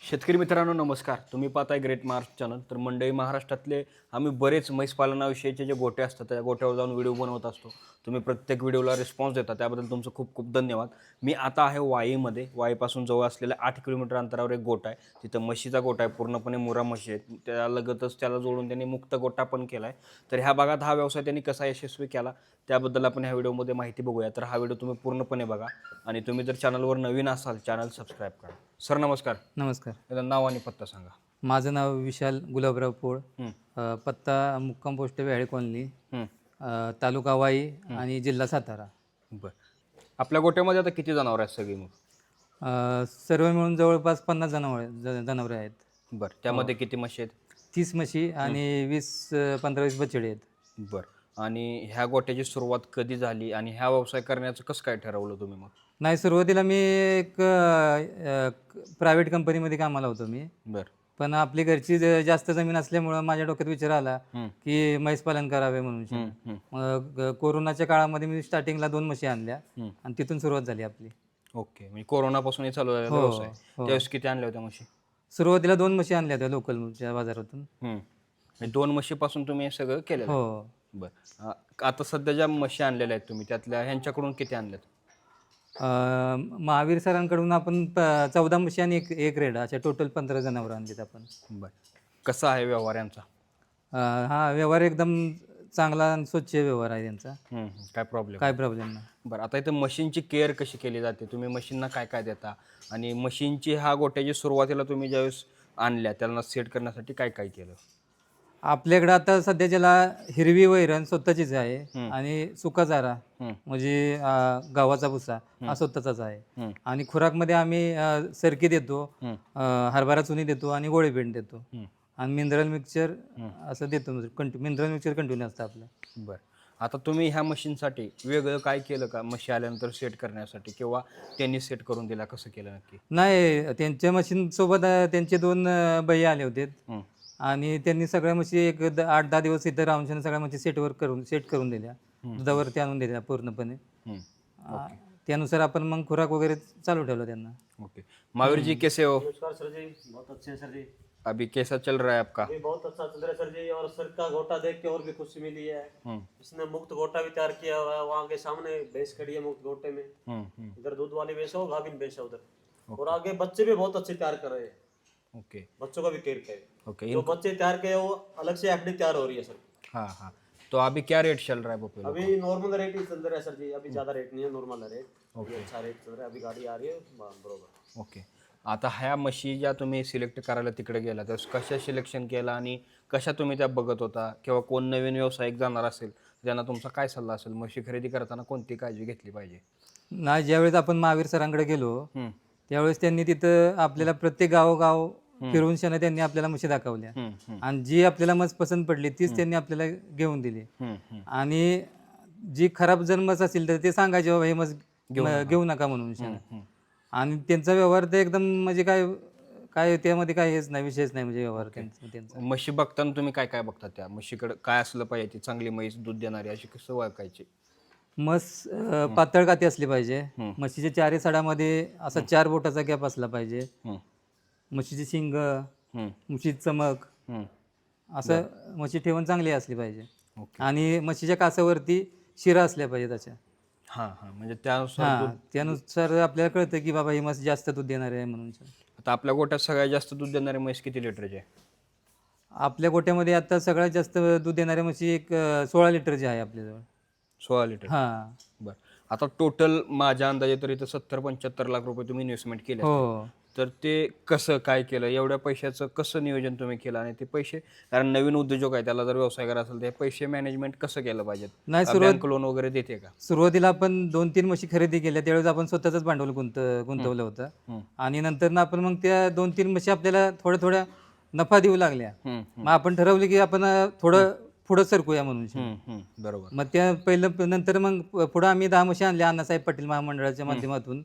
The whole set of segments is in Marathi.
शेतकरी मित्रांनो नमस्कार. तुम्ही पाहताय ग्रेट महाराष्ट्र चॅनल. तर मंडळी, महाराष्ट्रातले आम्ही बरेच म्हैस पालनाविषयीचे जे गोटे असतात त्या गोट्यावर जाऊन व्हिडिओ बनवत असतो. तुम्ही प्रत्येक व्हिडिओला रिस्पॉन्स देता, त्याबद्दल तुमचं खूप खूप धन्यवाद. मी आता आहे वाईमध्ये. वाईपासून जवळ असलेल्या 8 किलोमीटर अंतरावर एक गोठा आहे. तिथं म्हशीचा गोठा आहे, पूर्णपणे मुरा म्हशी आहेत. त्यालगतच त्याला जोडून त्यांनी मुक्त गोठा पण केला आहे. तर ह्या भागात हा व्यवसाय त्यांनी कसा यशस्वी केला त्याबद्दल आपण ह्या व्हिडिओमध्ये माहिती बघूया. तर हा व्हिडिओ तुम्ही पूर्णपणे बघा आणि तुम्ही जर चॅनलवर नवीन असाल चॅनल सबस्क्राईब करा. सर नमस्कार. नमस्कार. त्याचं नाव आणि पत्ता सांगा. माझं नाव विशाल गुलाबराव पोळ. हं, पत्ता मुक्काम पोस्ट व्याळे कॉलनी, हं, तालुका वाई आणि जिल्हा सातारा. बरं. आपल्या गोट्यामध्ये आता किती जनावर आहेत सगळी मग? सर्व मिळून जवळपास 50 जनावरे आहेत. बरं. त्यामध्ये किती म्हशी आहेत? 30 म्हशी आणि 15-20 बछडे आहेत. बरं. आणि ह्या गोट्याची सुरुवात कधी झाली आणि ह्या व्यवसाय करण्याचं कसं काय ठरवलं तुम्ही मग? नाही, सुरुवातीला मी एक प्रायव्हेट कंपनीमध्ये कामाला होतो मी. बरं. पण आपली घरची जास्त जमीन असल्यामुळं माझ्या डोक्यात विचार आला हं, की म्हैस पालन करावे म्हणून. हं, हं, मग कोरोनाच्या काळामध्ये मी स्टार्टिंगला 2 म्हशी आणल्या हं. आणि तिथून सुरुवात झाली आपली. ओके. म्हणजे कोरोनापासून हे चालू झालेला हो, व्यवसाय. हो. त्यावेळेस किती आणल्या होत्या म्हशी? सुरुवातीला 2 म्हशी आणल्या होत्या लोकलच्या बाजारातून. म्हणजे 2 म्हशीपासून तुम्ही हे सगळं केलेलं आहे? हो. बरं. आता सध्या ज्या म्हशी आणलेल्या आहेत तुम्ही त्यातल्या ह्यांच्याकडून किती आणल्यात? महावीर सरांकडून आपण 14 म्हशी आणि एक रेडा, अशा टोटल 15 जनावरं आणलीत आपण. बरं. कसा आहे व्यवहार यांचा? हा व्यवहार एकदम चांगला आणि स्वच्छ व्यवहार आहे त्यांचा. काय प्रॉब्लेम? काय प्रॉब्लेम नाही. बरं. आता इथं मशीनची केअर कशी केली जाते? तुम्ही मशीनना काय काय देता? आणि मशीनची हा गोट्याची सुरुवातीला तुम्ही ज्यावेळेस आणल्या त्यांना सेट करण्यासाठी काय काय केलं? आपल्याकडं आता सध्या ज्याला हिरवी वैरण स्वतःचीच आहे हं. आणि सुका चारा हं, म्हणजे गव्हाचा भुसा हा स्वतःचाच आहे. हं, आणि खुराकमध्ये आम्ही सरकी देतो, हं, हरभरा चुनी देतो आणि गोळीपेंड देतो हं. आणि मिनरल मिक्सचर असं देतो. मिनरल मिक्सचर कंटिन्यू असतं आपलं. बरं. आता तुम्ही ह्या मशीनसाठी वेगळं काय केलं का? म्हशी आल्यानंतर सेट करण्यासाठी किंवा त्यांनी सेट करून दिला, कसं केलं नक्की? नाही, त्यांच्या मशीनसोबत त्यांचे 2 भैया आले होते हं, आणि त्यांनी सगळ्या म्हशी एक 8-10 दिवस इथं राहून सगळ्या म्हशी सेट करून दिल्या. दुधावरती आणून दिल्या पूर्णपणे. हं. त्यानुसार आपण मग खुराक वगैरे चालू ठेवलं त्यांना. ओके. महावीर जी कैसे हो? नमस्कार सर जी, बहुत अच्छे हैं सर जी। अभी कैसा चल रहा है आपका? अभी बहुत अच्छा चल रहा है सर जी, और सर का गोटा देख के और भी खुशी मिली है। हम्म, इसने मुक्त गोटा भी तैयार किया हुआ है, वहाँ के सामने भैंस खड़ी है मुक्त गोटे में। इधर दूध वाली भैंस है और गाभिन भैंस है उधर। और आगे बच्चे भी बहुत अच्छे तैयार कर रहे हैं, ओके बच्चों का भी केयर है। ओके. जो बच्चे तैयार किए वो अलग से एफडी तैयार हो रही है सर। हाँ हाँ. तो अभी क्या रेट चल रहा है बपेलो? अभी नॉर्मल रेट ही चल रहा है सर जी, अभी ज्यादा रेट नहीं है, नॉर्मल रेट। अभी अच्छा रेट चल रहा है, अभी गाड़ी आ रही है बरोबर। ओके. आता ह्या म्हशी ज्या तुम्ही सिलेक्ट करायला तिकडे गेला तर कशा सिलेक्शन केला आणि कशा तुम्ही त्या बघत होता किंवा कोण नवीन व्यावसायिक जाणार असेल त्यांना तुमचा काय सल्ला असेल? म्हशी खरेदी करताना कोणती काळजी घेतली पाहिजे? नाही, ज्यावेळेस आपण महावीर सरांकडे गेलो हम्म, त्यावेळेस त्यांनी तिथं आपल्याला प्रत्येक गावोगाव फिरवून त्यांनी आपल्याला म्हशी दाखवल्या हम्म, हम्म, आणि जी आपल्याला म्हस पसंत पडली तीच त्यांनी आपल्याला घेऊन दिली. हम्म, हम्म, आणि जी खराब जर म्हस असेल तर ते सांगायचे बाबा हे म्हस घेऊ नका म्हणून. हम्म. आणि त्यांचा व्यवहार तर एकदम म्हणजे काय काय त्यामध्ये काय हेच नाही, विषयच नाही म्हणजे व्यवहार त्यांचा. म्हशी बघताना तुम्ही काय काय बघता? त्या म्हशीकडे काय असलं पाहिजे? ती चांगली म्हैस दूध देणारी अशी कसं ओळखायची? म्हस पातळ काती असली पाहिजे. म्हशीच्या चारी सडामध्ये असा 4 बोटाचा गॅप असला पाहिजे. हम्म, म्हशीची शिंग, हम्म, म्हशीची चमक हम्म. असं म्हशी ठेवून चांगली असली पाहिजे. ओके. आणि म्हशीच्या कासावरती शिरा असल्या पाहिजे त्याच्या. हां हां. म्हणजे त्यानुसार हां, त्यानुसार आपल्याला कळतं की बाबा ही म्हस जास्त दूध देणार आहे म्हणून. आता आपल्या गोट्यात सगळ्यात जास्त दूध देणारी म्हैस किती लिटरची आहे? आपल्या गोट्यामध्ये आता सगळ्यात जास्त दूध देणाऱ्या म्हशी एक 16 लिटरची आहे आपल्याजवळ. 16 लिटर. हां. बरं. आता टोटल माझ्या अंदाजे तर इथं 70-75 लाख रुपये तुम्ही इन्व्हेस्टमेंट केले असतील. हो. तर ते कसं काय केलं? एवढ्या पैशाचं कसं नियोजन तुम्ही केलं? आणि ते पैसे, कारण नवीन उद्योजक आहे त्याला जर व्यवसाय करायचा असेल तर हे पैसे मॅनेजमेंट कसं केलं पाहिजेत? नाही, बँक लोन वगैरे देते का? सुरुवातीला आपण 2-3 म्हशी खरेदी केल्या त्यावेळेस आपण स्वतःच भांडवल गुंतवलं होतं. आणि नंतर ना आपण मग त्या 2-3 म्हशी आपल्याला थोड्या थोड्या नफा देऊ लागल्या. मग आपण ठरवलं की आपण थोडं पुढं सरकूया म्हणून. बरोबर. मग त्या पहिलं नंतर मग पुढं आम्ही 10 म्हशी आणल्या अण्णासाहेब पाटील महामंडळाच्या माध्यमातून.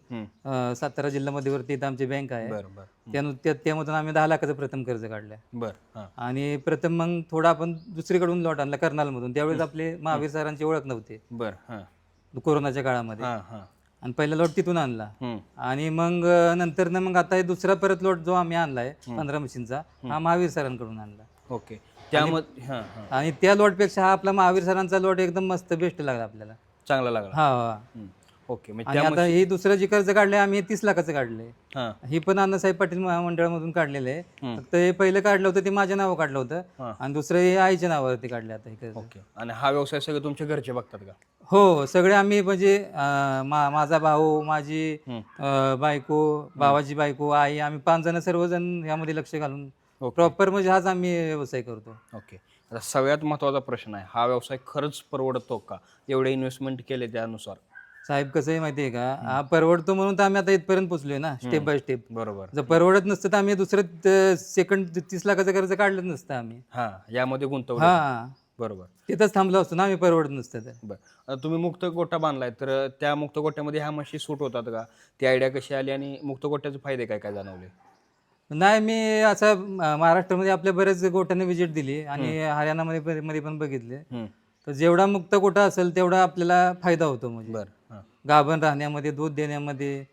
सातारा जिल्हा मध्यवर्ती इथं आमची बँक आहे. बरं बरं त्यामधून आम्ही 10 लाखाचं प्रथम कर्ज काढलं. बरं. हां. आणि प्रथम मग थोडा आपण दुसरीकडून लॉट आणला कर्नालमधून. त्यावेळेस आपले महावीर सरांची ओळख नव्हती बरं. हां कोरोनाच्या काळामध्ये. हां हां. आणि पहिला लॉट तिथून आणला आणि मग नंतर ना मग आता हे दुसरा परत लॉट जो आम्ही आणलाय 15 म्हशींचा हा महावीर सरांकडून आणला ओके. त्यामध्ये हां हां आणि त्या लॉटपेक्षा हा आपला महावीर सरांचा लॉट एकदम मस्त बेस्ट लागला आपल्याला. चांगला लागला. हा. ओके. म्हणजे आणि आता हे दुसरं जे कर्ज काढलंय आम्ही 30 लाखाचं काढलंय. हां ही पण अण्णासाहेब पाटील महामंडळामधून काढलेलं आहे. फक्त हे पहिलं काढलं होतं ते माझ्या नावावर काढलं होतं आणि दुसरं हे आईच्या नावावरती काढले आता हे कर्ज. ओके. आणि हा व्यवसाय सगळे तुमच्या घरचे बघतात का? हो, सगळे आम्ही म्हणजे माझा भाऊ, माझी बायको, भावाची बायको, आई, आम्ही 5 जण सर्वजण यामध्ये लक्ष घालून प्रॉपर म्हणजे हाच आम्ही व्यवसाय करतो. ओके. आता सगळ्यात महत्त्वाचा प्रश्न आहे, हा व्यवसाय खरंच परवडतो का? एवढे इन्व्हेस्टमेंट केले त्यानुसार. साहेब कसं आहे माहिती आहे का, हा परवडतो म्हणून तर आम्ही आता इथपर्यंत पोहोचलोय ना, स्टेप बाय स्टेप. बरोबर. जर परवडत नसतं तर आम्ही दुसरं सेकंड 30 लाखाचं कर्ज काढलं नसतं आम्ही. हां यामध्ये गुंतवलं. हा, बरोबर. तिथंच थांबलो असतो ना आम्ही, परवडत नसतं तर. बरं. आता तुम्ही मुक्त गोठा बांधलाय तर त्या मुक्त गोठ्यामध्ये ह्या म्हशी सूट होतात का? ती आयडिया कशी आली आणि मुक्त गोठ्याचे फायदे काय काय जाणवले? नाही, मी असं महाराष्ट्रामध्ये आपल्या बऱ्याच गोट्यांना व्हिजिट दिली आणि हरियाणामध्ये पण बघितले. तर जेवढा मुक्त गोठा असेल तेवढा आपल्याला फायदा होतो. म्हणजे बरं. हां गाभण राहण्यामध्ये, दूध देण्यामध्ये,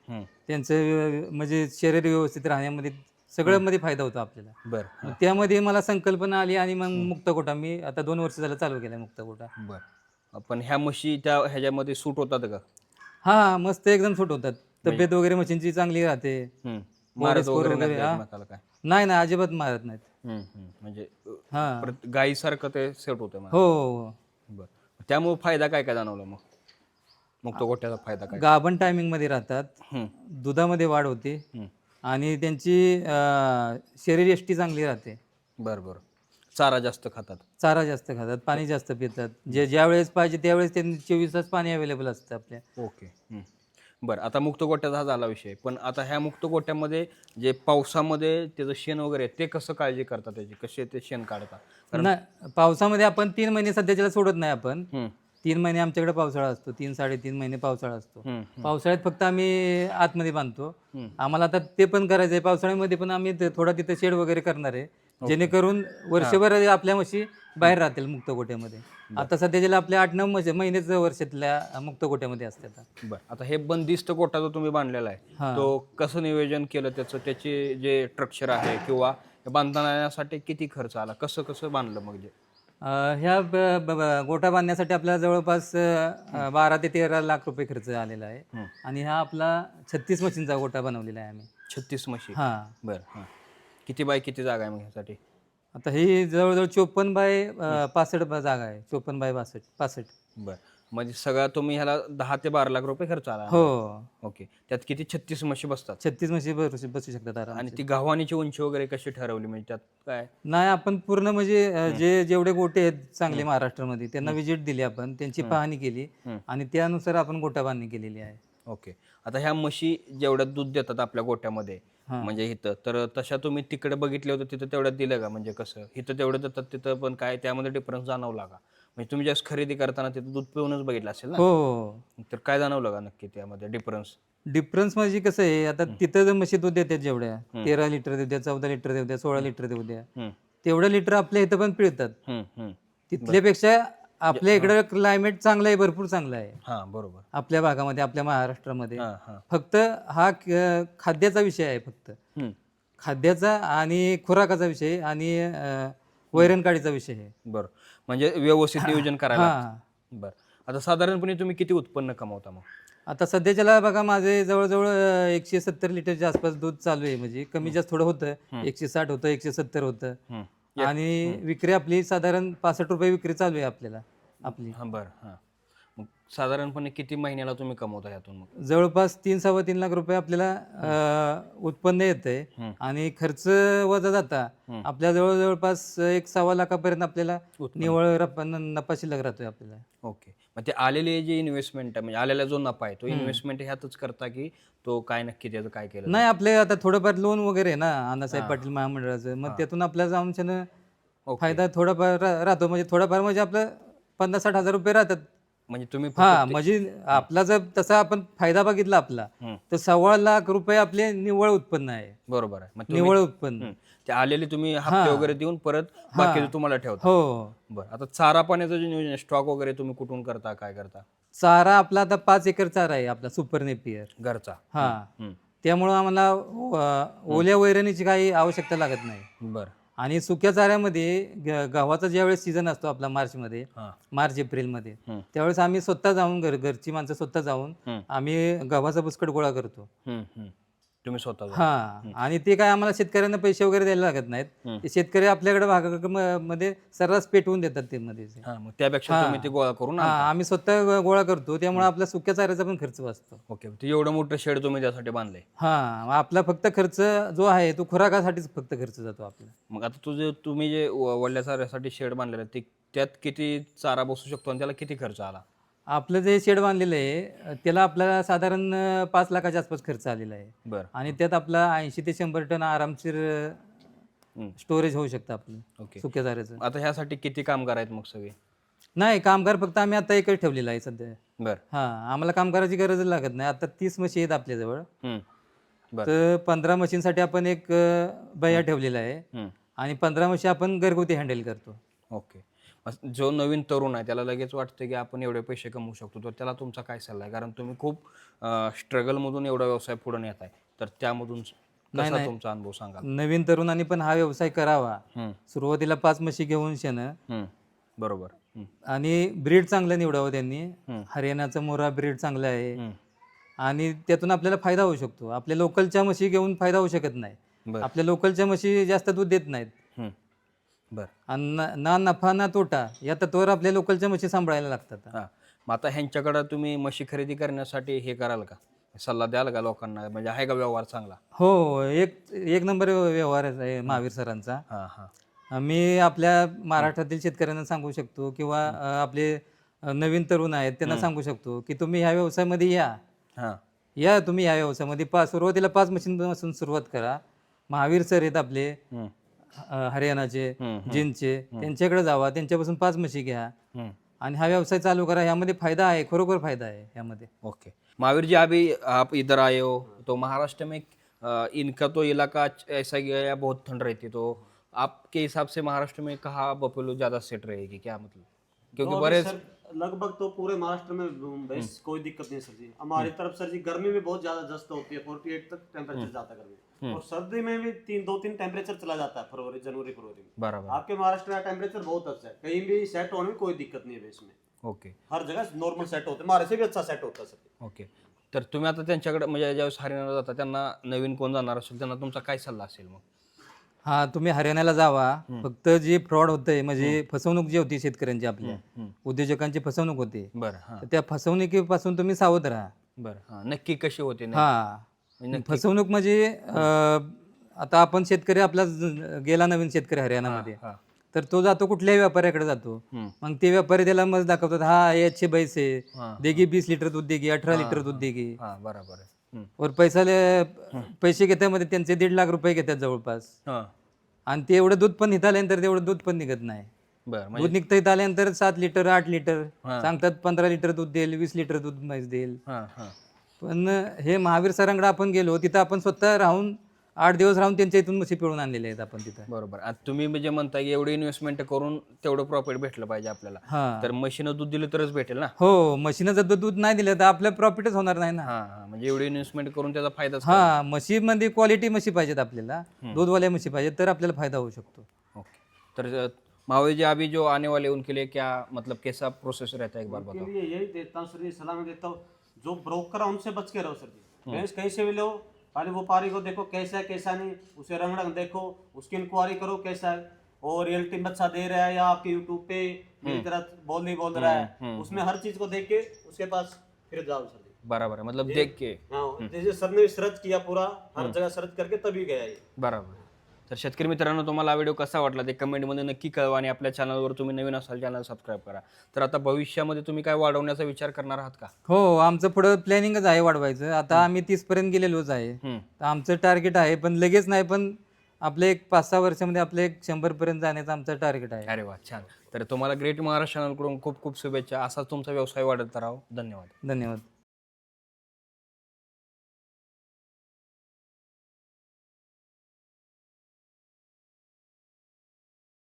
त्यांचं म्हणजे शरीर व्यवस्थित राहण्यामध्ये सगळ्या मध्ये फायदा होतो आपल्याला. बरं. मग त्यामध्ये मला संकल्पना आली आणि मग मुक्त गोठा मी आता 2 वर्ष झालं चालू केलाय मुक्त गोठा. बरं. पण ह्या म्हशी त्या ह्याच्यामध्ये सूट होतात का? हा, मस्त एकदम सूट होतात. तब्येत वगैरे म्हशींची चांगली राहते. मारत स्कोर वगैरे वगैरे, नाही हा. एकमेकाला काय? नाही ना, अजिबात मारत नाहीत. म्हणजे हा. गायीसारखं ते सेट होतं मला. हो. बरं. त्यामुळे फायदा काय काय जाणवला मग? मुक्त गोठ्याचा फायदा काय? गाभण टायमिंग मध्ये राहतात, दुधामध्ये वाढ होते आणि त्यांची शरीर यष्टी चांगली राहते. बरं बरं. चारा जास्त खातात. चारा जास्त खातात, पाणी जास्त पितात. ज्या वेळेस पाहिजे त्यावेळेस त्यांनी 24 तास पाणी अवेलेबल असतं आपल्या. ओके. बरं. आता मुक्त गोठ्याचा हा झाला विषय, पण आता ह्या मुक्त गोठ्यामध्ये जे पावसामध्ये त्याचं शेण वगैरे ते कसं काळजी करतात, त्याची कसे ते शेण काढतात? नाही, पावसामध्ये आपण 3 महिने सध्याच्याला सोडत नाही आपण. 3 महिने आमच्याकडे पावसाळा असतो, 3-3.5 महिने पावसाळा असतो. पावसाळ्यात फक्त आम्ही आतमध्ये बांधतो. आम्हाला आता ते पण करायचं आहे. पावसाळ्यामध्ये पण आम्ही थोडा तिथे शेड वगैरे करणार आहे, जेणेकरून वर्षभर आपल्या म्हशी बाहेर राहतील मुक्त गोठ्यामध्ये. आता सध्याच्याला आपल्या 8-9 महिनेच वर्षातल्या मुक्त गोठ्यामध्ये असतात. बरं. आता हे बंदिस्त गोठा जो तुम्ही बांधलेला आहे, तो कसं नियोजन केलं त्याचं, त्याचे जे स्ट्रक्चर आहे किंवा बांधण्यासाठी किती खर्च आला, कसं कसं बांधलं मग? जे ह्या गोठा बांधण्यासाठी आपल्याला जवळपास 12 ते 13 लाख रुपये खर्च आलेला आहे आणि हा आपला 36 म्हशींचा गोठा बनवलेला आहे आम्ही. 36 म्हशी. हा. बरं. हां. किती बाय किती जागा आहे मग ह्यासाठी? आता ही जवळजवळ 54 बाय 65 जागा आहे. 54 बाय 65. बरं. म्हणजे सगळा तुम्ही ह्याला 10 ते 12 लाख रुपये खर्च आला? हो. ओके. त्यात किती 36 म्हशी बसतात? 36 म्हशी बसू शकतात आराम. आणि ती गव्हाणीची उंची वगैरे कशी ठरवली, म्हणजे त्यात काय? नाही, आपण पूर्ण म्हणजे जेवढे गोटे आहेत चांगले महाराष्ट्रामध्ये त्यांना व्हिजिट दिली, आपण त्यांची पाहणी केली आणि त्यानुसार आपण गोठा बांधणी केलेली आहे. ओके. आता ह्या म्हशी जेवढ्या दूध देतात आपल्या गोठ्यामध्ये, म्हणजे इथं तर तशा तुम्ही तिकडे बघितले होते तिथं तेवढ्यात दिलं का? म्हणजे कसं इथं तेवढं देतात तिथं पण काय त्यामध्ये डिफरन्स जाणवला का? म्हणजे तुम्ही जास्त खरेदी करताना तिथं दूध पिऊनच बघितलं असेल ना? हो. तर काय जाणवलं का नक्की त्यामध्ये डिफरन्स म्हणजे कसं आहे, आता तिथं जर म्हशी दूध देतात जेवढ्या 13 लिटर देऊ द्या, 14 लिटर देऊ द्या, 16 लिटर देऊ द्या, तेवढ्या लिटर आपल्या इथं पण पिळतात. तिथल्यापेक्षा आपल्या इकडे क्लायमेट चांगलं आहे, भरपूर चांगलं आहे. हां बरोबर. आपल्या भागामध्ये, आपल्या महाराष्ट्रामध्ये फक्त हा खाद्याचा विषय आहे, फक्त खाद्याचा आणि खुराकाचा विषय आणि वैरणकाळीचा विषय आहे. बरं. म्हणजे व्यवस्थित नियोजन करायला. बरं. आता साधारणपणे तुम्ही किती उत्पन्न कमावता मग? आता सध्याच्याला बघा, माझे जवळजवळ 170 लिटरच्या आसपास दूध चालू आहे. म्हणजे कमी जास्त थोडं होतं, 160 होतं, 170 होतं आणि विक्री आपली साधारण 65 रुपये विक्री चालू आहे आपल्याला आपली. बरं. हां. मग साधारणपणे किती महिन्याला तुम्ही कमवता यातून मग? जवळपास 3-3.5 लाख रुपये आपल्याला उत्पन्न येतंय आणि खर्च वजा जाता आपल्या जवळपास 1-1.25 लाखापर्यंत आपल्याला निव्वळ नफा शिल्लक राहतोय आपल्याला. ओके. मग ते आलेले जे इन्व्हेस्टमेंट आहे, म्हणजे आलेला जो नफा आहे तो इन्व्हेस्टमेंट ह्यातच करता की तो काय नक्की त्याचं काय केलं? नाही, आपले आता थोडंफार लोन वगैरे आहे ना अण्णासाहेब पाटील महामंडळाचं, मग त्यातून आपल्याला आमच्यानं फायदा थोडाफार राहतो. म्हणजे थोडाफार म्हणजे आपलं 50-60 हजार रुपये राहतात. म्हणजे तुम्ही म्हणजे आपला जर तसा आपण फायदा बघितला आपला तर 1.25 लाख रुपये आपले निव्वळ उत्पन्न आहे. बरोबर आहे. मग निव्वळ उत्पन्न ते आलेले तुम्ही हप्ते वगैरे देऊन परत बाकी तुम्हाला ठेवता. हो. बरं. आता चारा पाण्याचं जे नियोजन, स्टॉक वगैरे तुम्ही कुठून करता, काय करता? चारा आपला आता 5 एकर चारा आहे आपला सुपर नेपियर. घरचा. हां, त्यामुळं आम्हाला ओल्या वैरणीची काही आवश्यकता लागत नाही. बरं. आणि सुक्या चाऱ्यामध्ये गव्हाचा ज्यावेळेस सीझन असतो आपला मार्चमध्ये, हां. मार्च एप्रिलमध्ये, त्यावेळेस आम्ही स्वतः जाऊन घरची माणसं स्वतः जाऊन आम्ही गव्हाचा बुसकट गोळा करतो. तुम्ही स्वतः जाऊन. हां, आणि ते काय आम्हाला शेतकऱ्यांना पैसे वगैरे द्यायला लागत नाहीत. ते शेतकरी आपल्याकडे भागामध्ये सर्रास पेटवून देतात ते मध्ये. हां, मग त्यापेक्षा तुम्ही ते गोळा करून हां, आम्ही स्वतः गोळा करतो, त्यामुळे आपला सुक्या चाऱ्याचा पण खर्च वाचतो. ओके. ते एवढं मोठं शेड तुम्ही त्यासाठी बांधलंय. हां, आपला फक्त खर्च जो आहे तो खुराकासाठीच फक्त खर्च जातो आपला. मग आता तुम्ही जे वडल्या चाऱ्यासाठी शेड बांधलेलं आहे, ते त्यात किती चारा बसू शकतो आणि त्याला किती खर्च आला? आपलं जे शेड बांधलेलं आहे त्याला आपल्याला साधारण 5 लाखाच्या आसपास खर्च आलेला आहे. बरं. आणि त्यात आपला 80 ते 100 टन आरामशीर स्टोरेज होऊ शकतं आपलं ओके. सुक्या चाऱ्याचं. आता ह्यासाठी किती कामगार आहेत मग सगळे? नाही, कामगार फक्त आम्ही आता एकच ठेवलेला आहे सध्या. बरं. हां, आम्हाला कामगाराची गरज लागत नाही. आता 30 म्हशी आहेत आपल्याजवळ. बरं. तर 15 म्हशींसाठी आपण एक बया ठेवलेला आहे आणि 15 म्हशी आपण घरगुती हँडल करतो. ओके. जो नवीन तरुण आहे त्याला लगेच वाटतं की आपण एवढे पैसे कमवू शकतो, तर त्याला तुमचा काय सल्ला आहे? कारण तुम्ही खूप स्ट्रगलमधून एवढा व्यवसाय पुढे नेत आहे, तर त्यामधून कसा तुमचा अनुभव सांगाल? नवीन तरुणांनी पण हा व्यवसाय करावा. सुरुवातीला 5 म्हशी घेऊन शेणं बरोबर. आणि ब्रीड चांगलं निवडावं त्यांनी. हरियाणाचा मोरा ब्रीड चांगला आहे आणि त्यातून आपल्याला फायदा होऊ शकतो. आपल्या लोकलच्या म्हशी घेऊन फायदा होऊ शकत नाही. आपल्या लोकलच्या म्हशी जास्त दूध देत नाहीत. बरं. आणि ना नफा ना तोटा या तत्वावर आपल्या लोकलच्या म्हशी सांभाळायला लागतात. हां, मग आता ह्यांच्याकडं तुम्ही म्हशी खरेदी करण्यासाठी हे कराल का, सल्ला द्याल का लोकांना? म्हणजे आहे का व्यवहार चांगला? हो, एक नंबर व्यवहार आहे महावीर सरांचा. हां हां. मी आपल्या महाराष्ट्रातील शेतकऱ्यांना सांगू शकतो किंवा आपले नवीन तरुण आहेत त्यांना सांगू शकतो की तुम्ही ह्या व्यवसायामध्ये या तुम्ही ह्या व्यवसायामध्ये सुरुवातीला 5 म्हशींपासून सुरुवात करा. महावीर सर आहेत आपले हरियाणाचे, जिनचे, त्यांच्याकडे जावा, त्यांच्यापासून 5 म्हशी घ्या आणि हा व्यवसाय चालू करा. ह्यामध्ये फायदा आहे, खरोखर फायदा आहे ह्यामध्ये. ओके. महावीर जी, अभी आप इधर आए हो तो महाराष्ट्र में इनका तो इलाका ऐसा गया, बहुत ठंड रहती है, तो आपके हिसाब से महाराष्ट्र में कहाँ बफेलो ज़्यादा सेट रहेगी, क्या मतलब? क्योंकि बड़े सर लगभग तो पूरे महाराष्ट्र में भैंस कोई दिक्कत नहीं सर जी. हमारी तरफ सर जी गर्मी में बहुत ज्यादा जस्त होती है, 48 तक टेम्परेचर जाता है गर्मी, और सर्दी में भी 2-3 टेम्परेचर चला जाता है जनवरी फरवरी में. बराबर. आपके महाराष्ट्र में टेम्परेचर बहुत अच्छा है, कहीं भी सेट होने में कोई दिक्कत नहीं है भैंस में. ओके. हर जगह नॉर्मल सेट होते हैं, हमारे से भी अच्छा सेट होता है सर. ओके. तर तुम्ही आता त्यांच्याकडे म्हणजे ज्यावेळेस हरियाणाला जाता, त्यांना नवीन कोण जाणार असेल त्यांना तुमचा काय सल्ला असेल मग? हा, तुम्ही हरियाणाला जावा. फक्त जे फ्रॉड होतंय म्हणजे फसवणूक जी होती शेतकऱ्यांची, आपल्या उद्योजकांची फसवणूक होते, बरं. हां. तर त्या फसवणुकीपासून तुम्ही सावध राहा. बरं. हां, नक्की कशी होते? फसवणूक म्हणजे आता आपण शेतकरी आपला गेला नवीन शेतकरी हरियाणामध्ये, तर तो जातो कुठल्याही व्यापाऱ्याकडे जातो. मग ते व्यापारी त्याला मग दाखवतात, हा ये अच्छे भैंस है, देगी 20 लिटर दूध देगी, 18 लिटर दूध देगी. बरोबर आहे. और पैसे घेतात मध्ये त्यांचे 1.5 लाख रुपये घेतात जवळपास. आणि ते एवढं दूध पण इथं आल्यानंतर तेवढं दूध पण निघत नाही. दूध निघतं इथं आल्यानंतर 7 लिटर 8 लिटर सांगतात, 15 लिटर दूध देईल, 20 लिटर दूध म्हैस देईल. पण हे महावीर सरांकडे आपण गेलो, तिथं आपण स्वतः राहून 8 दिवस राहून त्यांच्या इथून म्हशी पिळून आणलेले आहेत आपण तिथं. बरोबर. आता तुम्ही म्हणजे म्हणताय की एवढी इन्व्हेस्टमेंट करून तेवढं प्रॉफिट भेटलं पाहिजे आपल्याला, तर म्हशीनं दूध दिलं तरच भेटेल ना? हो, म्हशीनं जर दूध नाही दिलं तर आपलं प्रॉफिटच होणार नाही ना. म्हणजे एवढी इन्व्हेस्टमेंट करून त्याचा फायदाच. म्हशीमध्ये क्वालिटी म्हशी पाहिजेत आपल्याला, दूधवाल्या म्हशी पाहिजेत, तर आपल्याला फायदा होऊ शकतो. ओके. तर महावीर जी, अभी जो आने वाले उनके लिए क्या मतलब कैसा प्रोसेस रहता है, एक बार बताओ. यही देता हूँ सर जी, सलाह में देता हूँ, जो ब्रोकर है उनसे बच के रहो सर जी. भैंस कहीं से भी लो, पहले व्यापारी को देखो कैसा है कैसा नहीं, उसे रंग रंग देखो, उसकी इंक्वायरी करो कैसा है, और रियलिटी में अच्छा दे रहा है या आपके यूट्यूब पे मेरी तरह बोल रहा है, उसमें हर चीज को देख के उसके पास फिर जाओ सर जी. बराबर है, मतलब देख के. हाँ, जैसे सर ने सर्च किया पूरा, हर जगह सर्च करके तभी गया ये. बराबर. तर शेतकरी मित्रांनो, तुम्हाला हा व्हिडिओ कसा वाटला ते कमेंटमध्ये नक्की कळवा आणि आपल्या चॅनलवर तुम्ही नवीन असाल चॅनल सबस्क्राईब करा. तर आता भविष्यामध्ये तुम्ही काय वाढवण्याचा विचार करणार आहात का? हो, आमचं पुढं प्लॅनिंगच आहे वाढवायचं. आता आम्ही 30 पर्यंत गेलेलोच आहे, तर आमचं टार्गेट आहे, पण लगेच नाही, पण आपले एक 5-6 वर्षामध्ये आपले 100 पर्यंत जाण्याचं आमचं टार्गेट आहे. अरे वा, छान. तर तुम्हाला ग्रेट महाराष्ट्र चॅनलकडून खूप खूप शुभेच्छा. असाच तुमचा व्यवसाय वाढत राहावा. धन्यवाद. धन्यवाद.